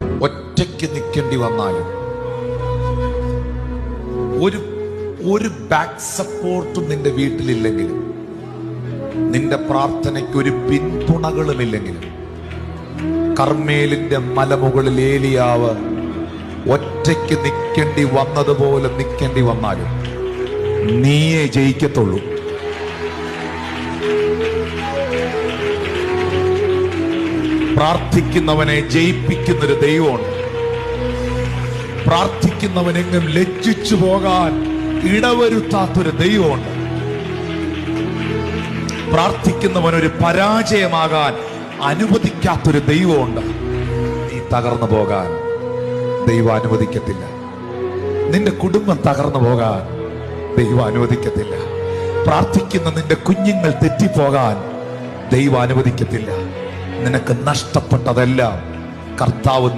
ഒറ്റയ്ക്ക് നിൽക്കേണ്ടി വന്നാലും ഒരു ബാക്ക് സപ്പോർട്ടും നിന്റെ വീട്ടിലില്ലെങ്കിലും, നിന്റെ പ്രാർത്ഥനയ്ക്ക് ഒരു പിന്തുണകളുമില്ലെങ്കിലും, കർമ്മേലിന്റെ മലമുകളിൽ ഏലിയാവ് ഒറ്റയ്ക്ക് നിൽക്കേണ്ടി വന്നതുപോലെ നിൽക്കേണ്ടി വന്നാലും നീയേ ജയിക്കത്തുള്ളൂ. പ്രാർത്ഥിക്കുന്നവനെ ജയിപ്പിക്കുന്നൊരു ദൈവമുണ്ട്. പ്രാർത്ഥിക്കുന്നവനെങ്ങും ലജ്ജിച്ചു പോകാൻ ഇടവരുത്താത്തൊരു ദൈവമുണ്ട്. പ്രാർത്ഥിക്കുന്നവനൊരു പരാജയമാകാൻ അനുവദിക്കാത്തൊരു ദൈവമുണ്ട്. നീ തകർന്നു പോകാൻ ദൈവം അനുവദിക്കത്തില്ല. നിന്റെ കുടുംബം തകർന്നു പോകാൻ ദൈവം അനുവദിക്കത്തില്ല. പ്രാർത്ഥിക്കുന്ന നിന്റെ കുഞ്ഞുങ്ങൾ തെറ്റിപ്പോകാൻ ദൈവം അനുവദിക്കത്തില്ല. നിനക്ക് നഷ്ടപ്പെട്ടതെല്ലാം കർത്താവ്